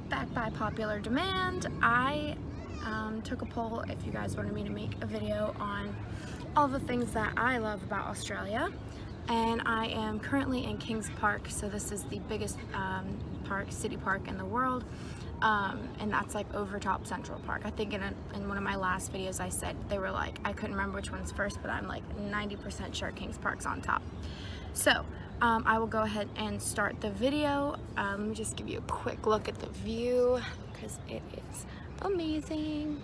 back by popular demand, I took a poll if you guys wanted me to make a video on all the things that I love about Australia. And I am currently in Kings Park, so this is the biggest city park in the world. And that's like over top Central Park. I think in one of my last videos I said they were like, I couldn't remember which one's first, but I'm like 90% sure Kings Park's on top. So I will go ahead and start the video. Let me just give you a quick look at the view because it is amazing.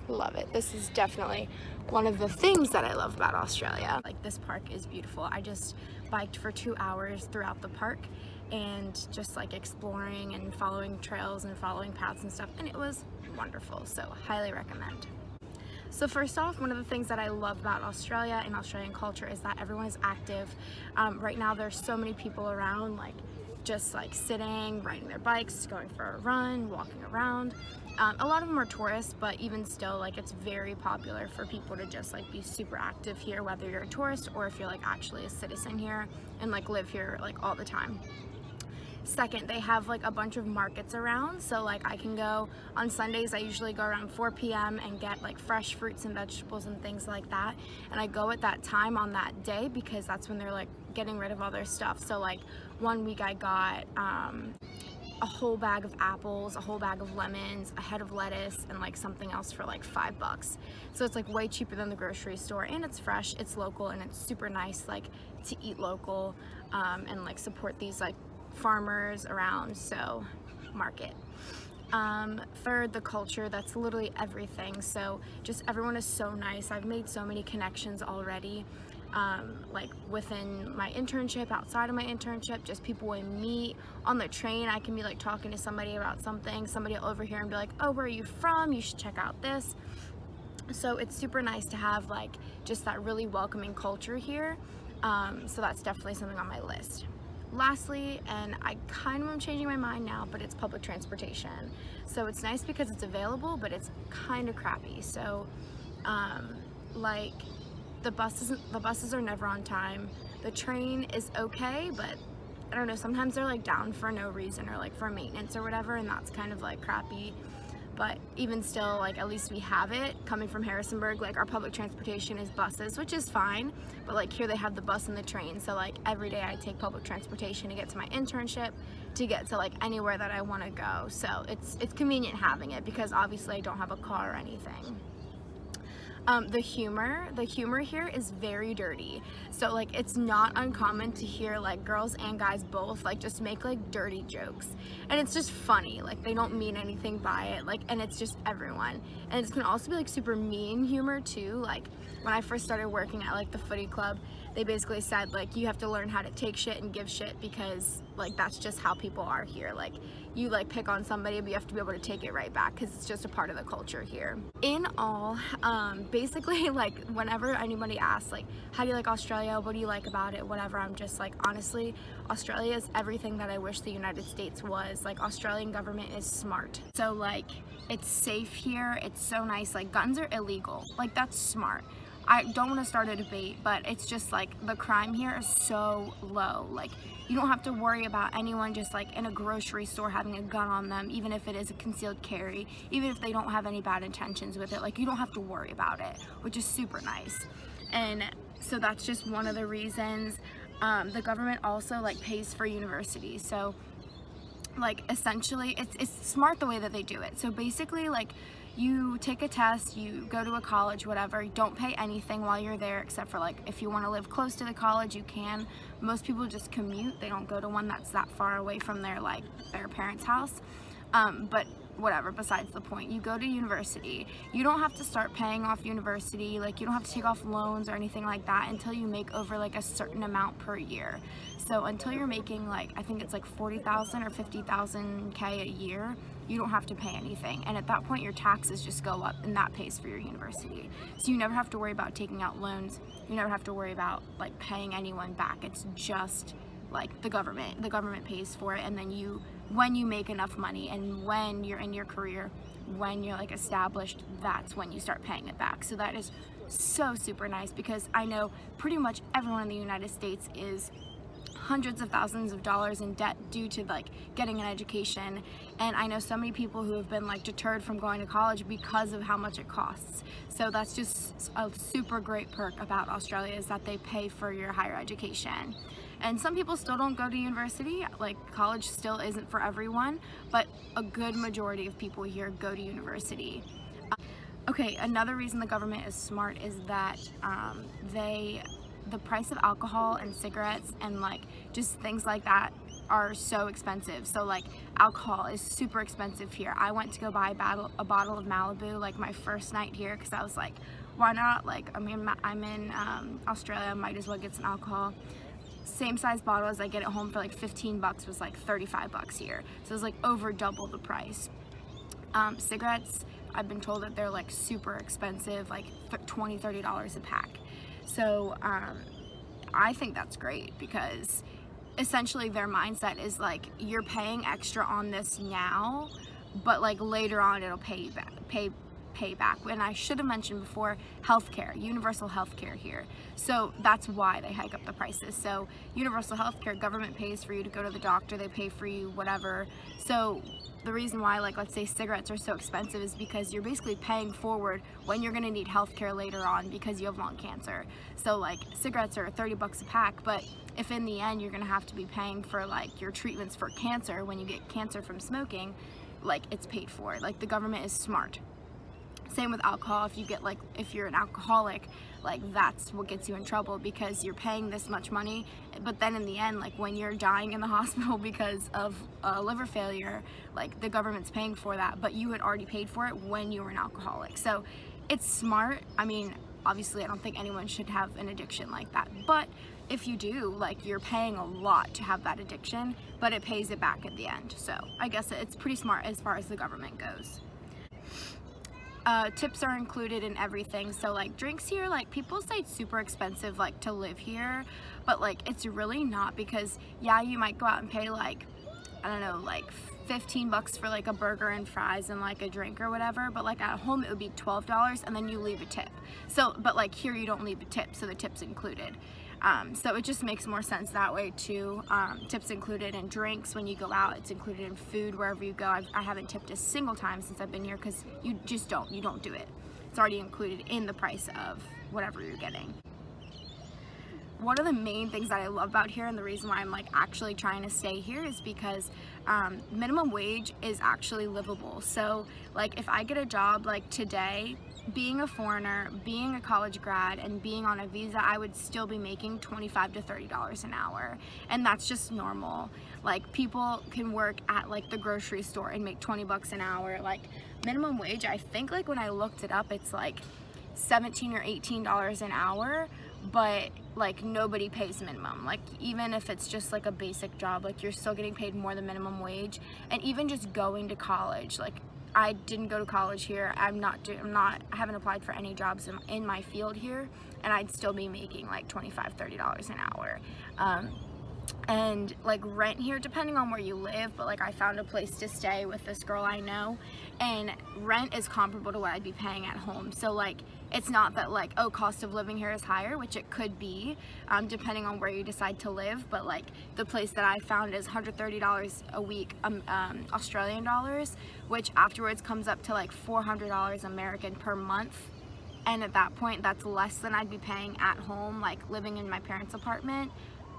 Love it. This is definitely one of the things that I love about Australia. Like, this park is beautiful. I just biked for 2 hours throughout the park and just like exploring and following trails and following paths and stuff, and it was wonderful. So highly recommend. So first off, one of the things that I love about Australia and Australian culture is that everyone is active. Right now there's so many people around, like just like sitting, riding their bikes, going for a run, walking around. A lot of them are tourists, but even still, like, it's very popular for people to just like be super active here, whether you're a tourist or if you're like actually a citizen here and like live here like all the time. Second, they have like a bunch of markets around, so like I can go on Sundays. I usually go around 4 p.m. and get like fresh fruits and vegetables and things like that, and I go at that time on that day because that's when they're like getting rid of all their stuff. So like one week I got a whole bag of apples, a whole bag of lemons, a head of lettuce, and like something else for like $5. So it's like way cheaper than the grocery store, and it's fresh, it's local, and it's super nice like to eat local and like support these like farmers around. So market. For the culture, that's literally everything. So just everyone is so nice. I've made so many connections already. Like within my internship, outside of my internship, just people we meet on the train. I can be like talking to somebody about something, somebody will overhear and be like, oh, where are you from? You should check out this. So it's super nice to have like just that really welcoming culture here. So that's definitely something on my list. Lastly, and I kind of am changing my mind now, but it's public transportation. So it's nice because it's available, but it's kind of crappy. So like the buses are never on time. The train is okay, but I don't know, sometimes they're like down for no reason or like for maintenance or whatever, and that's kind of like crappy. But even still, like at least we have it. Coming from Harrisonburg, like our public transportation is buses, which is fine, but like here they have the bus and the train. So like every day I take public transportation to get to my internship, to get to like anywhere that I want to go. So it's convenient having it because obviously I don't have a car or anything. The humor here is very dirty. So like it's not uncommon to hear like girls and guys both like just make like dirty jokes, and it's just funny. Like they don't mean anything by it, like, and it's just everyone. And it can also be like super mean humor too. Like when I first started working at like the footy club, they basically said like you have to learn how to take shit and give shit because like that's just how people are here. Like you like pick on somebody, but you have to be able to take it right back because it's just a part of the culture here. In all, basically like whenever anybody asks like how do you like Australia, what do you like about it, whatever, I'm just like, honestly, Australia is everything that I wish the United States was. Like Australian government is smart. So like it's safe here, it's so nice. Like guns are illegal, like that's smart. I don't want to start a debate, but it's just like the crime here is so low. Like you don't have to worry about anyone just like in a grocery store having a gun on them, even if it is a concealed carry, even if they don't have any bad intentions with it. Like you don't have to worry about it, which is super nice. And so that's just one of the reasons. The government also like pays for universities. So like essentially it's smart the way that they do it. So basically like you take a test, you go to a college, whatever, you don't pay anything while you're there except for like if you want to live close to the college, you can. Most people just commute, they don't go to one that's that far away from their parents' house. But whatever, besides the point. You go to university, you don't have to start paying off university, like you don't have to take off loans or anything like that until you make over like a certain amount per year. So until you're making like, I think it's like 40,000 or 50,000 K a year, you don't have to pay anything. And at that point your taxes just go up and that pays for your university. So you never have to worry about taking out loans, you never have to worry about like paying anyone back. It's just like the government pays for it, and then when you make enough money and when you're in your career, when you're like established, that's when you start paying it back. So that is so super nice because I know pretty much everyone in the United States is hundreds of thousands of dollars in debt due to like getting an education. And I know so many people who have been like deterred from going to college because of how much it costs. So that's just a super great perk about Australia, is that they pay for your higher education. And some people still don't go to university, like college still isn't for everyone, but a good majority of people here go to university. Okay, another reason the government is smart is that the price of alcohol and cigarettes and like just things like that are so expensive. So like alcohol is super expensive here. I went to go buy a bottle of Malibu like my first night here because I was like, why not? Like, I mean, I'm in Australia, might as well get some alcohol. Same size bottle as I get at home for like 15 bucks was like 35 bucks here. So it was like over double the price. Cigarettes, I've been told that they're like super expensive, like $20-$30 a pack. So I think that's great because essentially their mindset is like, you're paying extra on this now, but like later on it'll pay you back, pay back. And I should have mentioned before, healthcare, universal healthcare here. So that's why they hike up the prices. So universal healthcare, government pays for you to go to the doctor, they pay for you whatever. So the reason why, like, let's say cigarettes are so expensive is because you're basically paying forward when you're gonna need healthcare later on because you have lung cancer. So like cigarettes are 30 bucks a pack, but if in the end you're gonna have to be paying for like your treatments for cancer when you get cancer from smoking, like it's paid for. Like the government is smart. Same with alcohol. If you're an alcoholic, like that's what gets you in trouble because you're paying this much money, but then in the end, like when you're dying in the hospital because of liver failure, like the government's paying for that, but you had already paid for it when you were an alcoholic. So it's smart. I mean, obviously I don't think anyone should have an addiction like that, but if you do, like you're paying a lot to have that addiction, but it pays it back at the end. So I guess it's pretty smart as far as the government goes. Tips are included in everything. So like drinks here, like people say it's super expensive like to live here, but like it's really not, because yeah, you might go out and pay like, I don't know, like 15 bucks for like a burger and fries and like a drink or whatever, but like at home it would be $12 and then you leave a tip. So, but like here you don't leave a tip, so the tip's included. So it just makes more sense that way too. Tips included in drinks when you go out, it's included in food wherever you go. I haven't tipped a single time since I've been here because you don't do it. It's already included in the price of whatever you're getting. One of the main things that I love about here, and the reason why I'm like actually trying to stay here, is because minimum wage is actually livable. So like if I get a job like today, being a foreigner, being a college grad, and being on a visa, I would still be making $25 to $30 an hour. And that's just normal. Like people can work at like the grocery store and make 20 bucks an hour. Like minimum wage, I think like when I looked it up, it's like $17 or $18 an hour, but like nobody pays minimum. Like even if it's just like a basic job, like you're still getting paid more than minimum wage. And even just going to college, like I didn't go to college here. I haven't applied for any jobs in my field here, and I'd still be making like $25, $30 an hour. And like rent here, depending on where you live, but like I found a place to stay with this girl I know, and rent is comparable to what I'd be paying at home. So like it's not that like, oh, cost of living here is higher, which it could be depending on where you decide to live, but like the place that I found is $130 a week Australian dollars, which afterwards comes up to like $400 American per month. And at that point, that's less than I'd be paying at home, like living in my parents' apartment,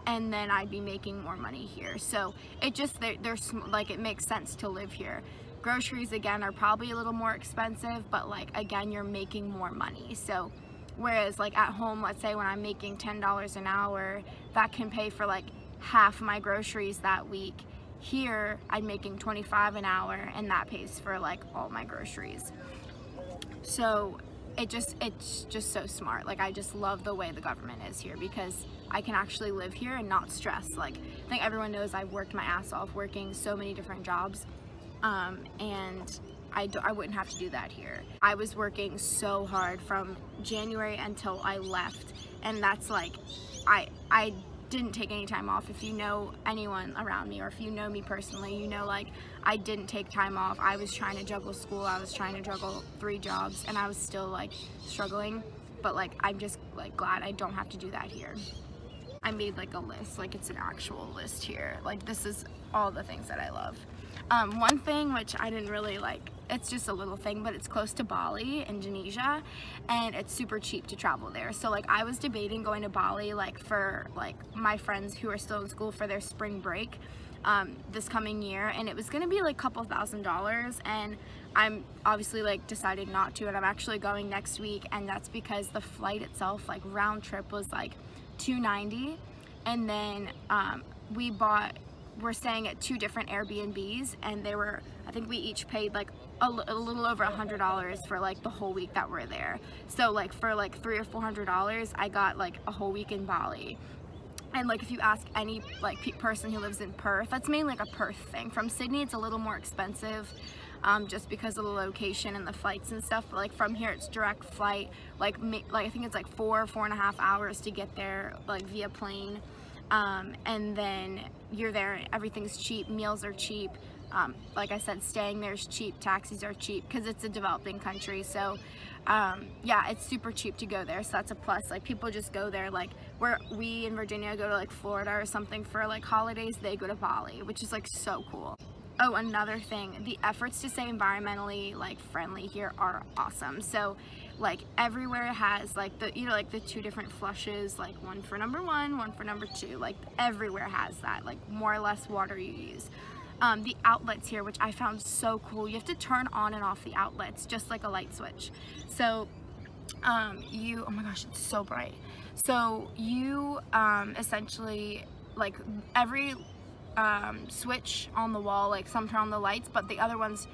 and then I'd be making more money here. So it just, there's like, it makes sense to live here. Groceries, again, are probably a little more expensive, but like, again, you're making more money. So whereas like at home, let's say when I'm making $10 an hour, that can pay for like half my groceries that week. Here, I'm making $25 an hour, and that pays for like all my groceries. So it's just so smart. Like I just love the way the government is here, because I can actually live here and not stress. Like I think everyone knows I've worked my ass off working so many different jobs, and I wouldn't have to do that here. I was working so hard from January until I left, and that's like I didn't take any time off. If you know anyone around me, or if you know me personally, you know like I didn't take time off. I was trying to juggle school, I was trying to juggle 3 jobs, and I was still like struggling, but like I'm just like glad I don't have to do that here. I made like a list, like it's an actual list here. Like this is all the things that I love. One thing which I didn't really like, it's just a little thing, but it's close to Bali, Indonesia, and it's super cheap to travel there. So like I was debating going to Bali like for like my friends who are still in school for their spring break this coming year, and it was gonna be like a couple $1,000s, and I'm obviously like decided not to, and I'm actually going next week, and that's because the flight itself, like round trip, was like $290, and then we're staying at 2 different Airbnbs, and they were, I think we each paid like a little over $100 for like the whole week that we're there. So like for like $300 or $400, I got like a whole week in Bali. And like if you ask any like person who lives in Perth, that's mainly like a Perth thing. From Sydney it's a little more expensive, just because of the location and the flights and stuff, but like from here it's direct flight, like I think it's like 4.5 hours to get there, like via plane. And then you're there, everything's cheap, meals are cheap, like I said, staying there is cheap, taxis are cheap because it's a developing country. So yeah, it's super cheap to go there, so that's a plus. Like people just go there, like where we in Virginia go to like Florida or something for like holidays, they go to Bali, which is like so cool. Oh, another thing, the efforts to stay environmentally like friendly here are awesome. So like everywhere has like the, you know, like the 2 different flushes, like one for number 1, one for number 2, like everywhere has that, like more or less water you use. The outlets here, which I found so cool, you have to turn on and off the outlets just like a light switch. So oh my gosh, it's so bright. So you essentially, like every switch on the wall, like some turn on the lights, but the other ones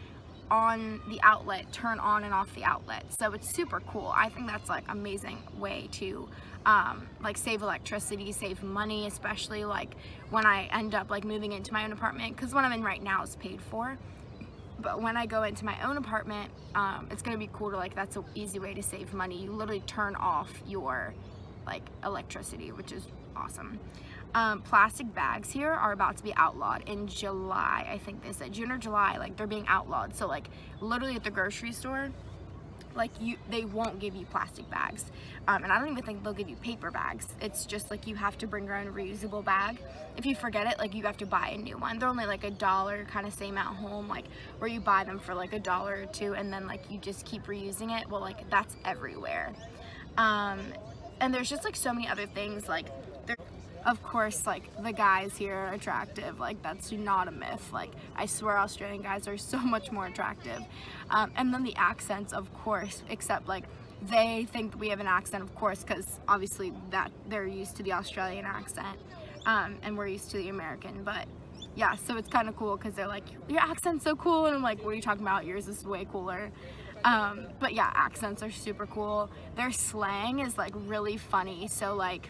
on the outlet turn on and off the outlet. So it's super cool. I think that's like amazing way to like save electricity, save money, especially like when I end up like moving into my own apartment, because what I'm in right now is paid for. But when I go into my own apartment, it's gonna be cool to like, that's an easy way to save money. You literally turn off your like electricity, which is awesome. Plastic bags here are about to be outlawed in July. I think they said June or July, like they're being outlawed. So like literally at the grocery store, like they won't give you plastic bags, and I don't even think they'll give you paper bags. It's just like you have to bring your own reusable bag. If you forget it, like you have to buy a new one. They're only like $1, kind of same at home, like where you buy them for like $1 or $2, and then like you just keep reusing it. Well, like that's everywhere. And there's just like so many other things, like of course, like the guys here are attractive, like that's not a myth. Like I swear Australian guys are so much more attractive. And then the accents, of course, except like they think we have an accent, of course, because obviously that they're used to the Australian accent, and we're used to the American. But yeah, so it's kind of cool because they're like, your accent's so cool, and I'm like, what are you talking about? Yours is way cooler. But yeah, accents are super cool. Their slang is like really funny. So like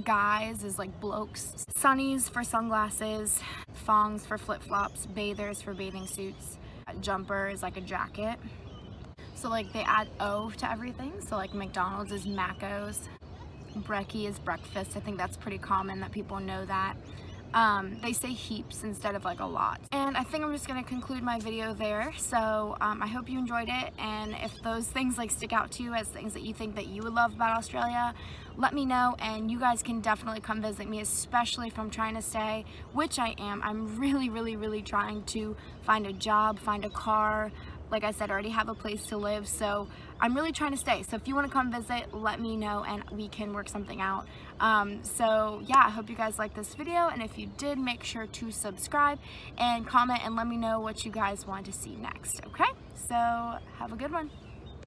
guys is like blokes, sunnies for sunglasses, thongs for flip-flops, bathers for bathing suits, jumper is like a jacket. So like they add O to everything. So like McDonald's is Macos, brekkie is breakfast. I think that's pretty common that people know that. They say heaps instead of like a lot. And I think I'm just gonna conclude my video there. So I hope you enjoyed it, and if those things like stick out to you as things that you think that you would love about Australia, let me know, and you guys can definitely come visit me, especially if I'm trying to stay, which I am. I'm really trying to find a job, find a car. Like I said, I already have a place to live, so I'm really trying to stay. So if you want to come visit, let me know and we can work something out. So yeah, I hope you guys liked this video, and if you did, make sure to subscribe and comment and let me know what you guys want to see next, okay? So have a good one.